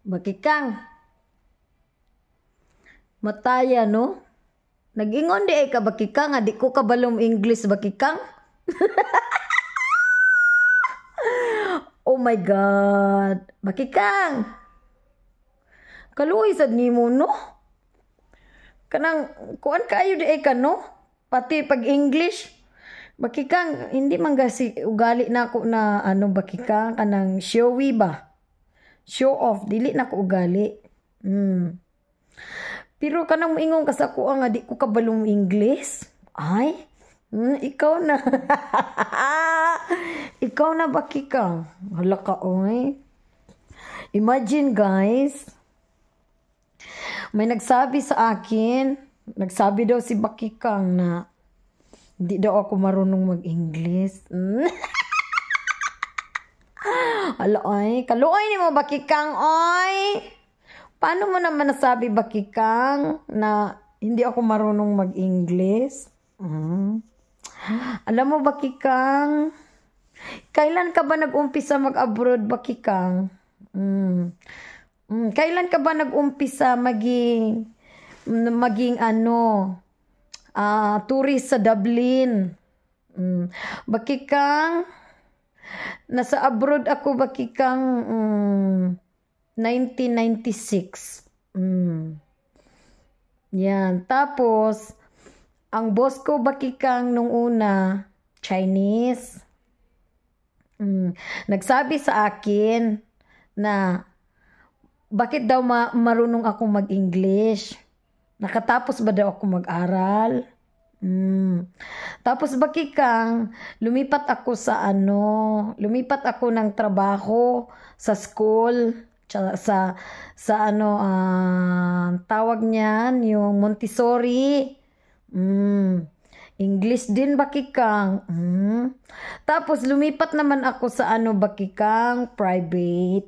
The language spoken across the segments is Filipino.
Bakikang. Mataya, no? Nag-ingon di ay ka, bakikang. Di ko kabalong English, bakikang. Oh my God. Bakikang. Kaluoy sad nimo, no? Kanang, kuan kayo di ay ka, no? Pati pag English. Bakikang, hindi man gasi ugali na ako na, bakikang, kanang showy ba? Show off, dili na ko ugali. Pero kanang moingon ka sa ako nga di ko kabalong English. Ay, ikaw na. Ikaw na bakikang. Hala ka, oy. Imagine guys, may nagsabi sa akin, nagsabi daw si bakikang na hindi daw ako marunong mag-English. Hala, oy. Kaluoy ni mo, bakikang, oy. Paano mo naman nasabi, bakikang, na hindi ako marunong mag-English? Alam mo, bakikang, kailan ka ba nag-umpisa mag-abroad, bakikang? Kailan ka ba nag-umpisa maging tourist sa Dublin? Bakikang, nasa abroad ako, bakikang, 1996. Yan. Tapos, ang boss ko, bakikang, nung una, Chinese. Nagsabi sa akin na bakit daw marunong akong mag-English? Nakatapos ba daw ako mag-aral? Tapos bakikang, lumipat ako ng trabaho sa school, tawag niyan, yung Montessori. English din, bakikang. Tapos lumipat naman ako sa bakikang, private.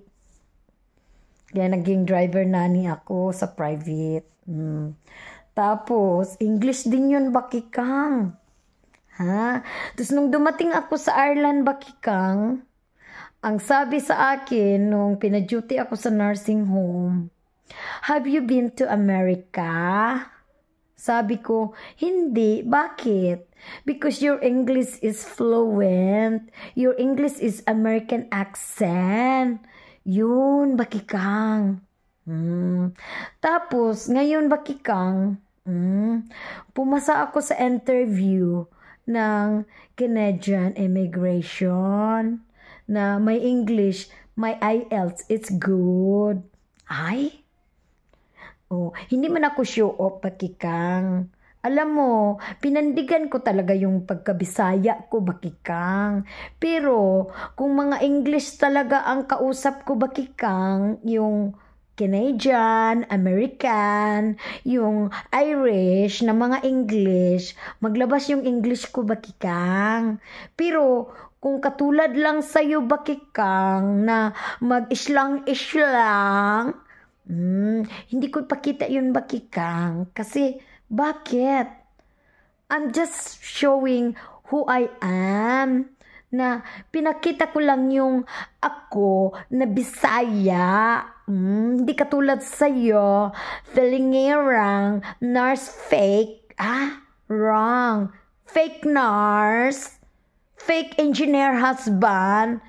Kaya naging driver nanny ako sa private. Tapos, English din yun, bakikang. Tapos nung dumating ako sa Ireland, bakikang, ang sabi sa akin nung pina-duty ako sa nursing home, have you been to America? Sabi ko, hindi. Bakit? Because your English is fluent. Your English is American accent. Yun, bakikang. Tapos, ngayon, bakikang, pumasa ako sa interview ng Canadian Immigration na may English, may IELTS, it's good. Ay? Hindi man ako show off, bakikang. Alam mo, pinandigan ko talaga yung pagkabisaya ko, bakikang. Pero, kung mga English talaga ang kausap ko, bakikang, yung Canadian, American, yung Irish na mga English, maglabas yung English ko, bakikang. Pero, kung katulad lang sa'yo, bakikang, na mag-islang-islang, hindi ko pakita yun, bakikang. Kasi, bakit? I'm just showing who I am. Na pinakita ko lang yung ako na Bisaya. Hindi katulad sa'yo, felingerang, nurse fake. Wrong. Fake nurse. Fake engineer husband,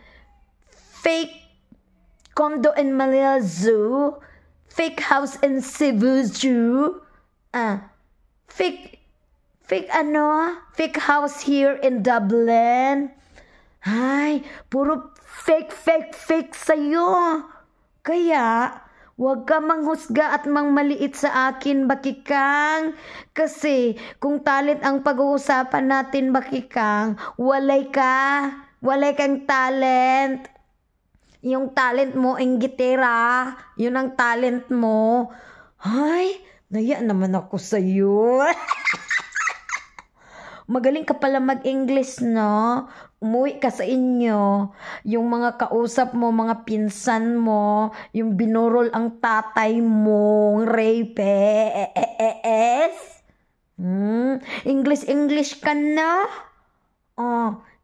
fake condo in Manila Zoo, fake house in Cebu Zoo, fake house here in Dublin. Ay, puro fake sa'yo. Kaya, huwag ka manghusga at mangmaliit sa akin, bakikang. Kasi, kung talent ang pag-uusapan natin, bakikang, walay kang talent. Yung talent mo, ang gitera, yun ang talent mo. Ay, naya naman ako sa'yo. Magaling ka pala mag-English, no? Umuwi ka sa inyo, yung mga kausap mo, mga pinsan mo, yung binurol ang tatay mong rapes. English ka na?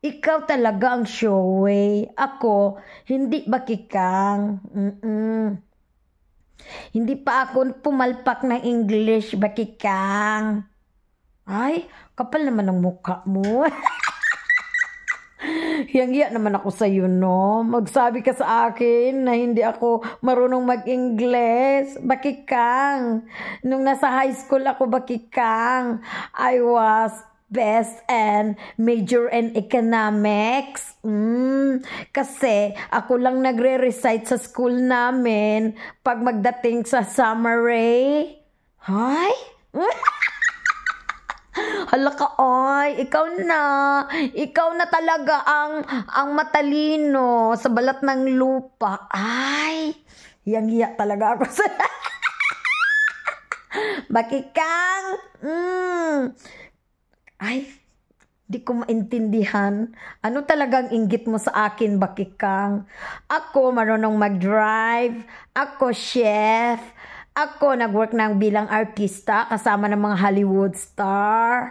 Ikaw talaga ang showy. Ako, hindi bakikang. Hindi pa ako pumalpak ng English, bakikang. Ay, kapal naman ang mukha mo. Hiyang-hiya naman ako sa iyo, no? Magsabi ka sa akin na hindi ako marunong mag-Ingles. Bakikang. Nung nasa high school ako, bakikang, I was best and major in economics. Kasi ako lang nagre-recite sa school namin pag magdating sa summary. Hay? Hala ka, ay, ikaw na talaga ang matalino sa balat ng lupa. Ay, hiyang-hiya talaga ako sa bakikang. Ay, di ko maintindihan. Ano talagang inggit mo sa akin, bakikang? Ako marunong mag-drive, ako chef, ako nag-work ng bilang artista kasama ng mga Hollywood star.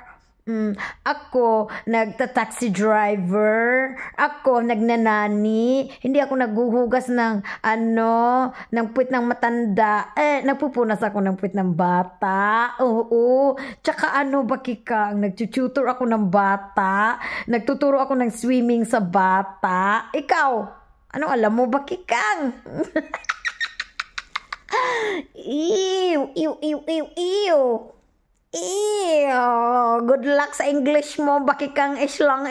Ako nagta-taxi driver. Ako nagnanani. Hindi ako naghuhugas ng ng puwit ng matanda. Nagpupunas ako ng puwit ng bata. Oo. Tsaka bakikang, nagtututor ako ng bata. Nagtuturo ako ng swimming sa bata. Ikaw, anong alam mo, bakikang? Ew, ew, ew, ew, ew. Ew. Good luck sa English mo, bakikang islang.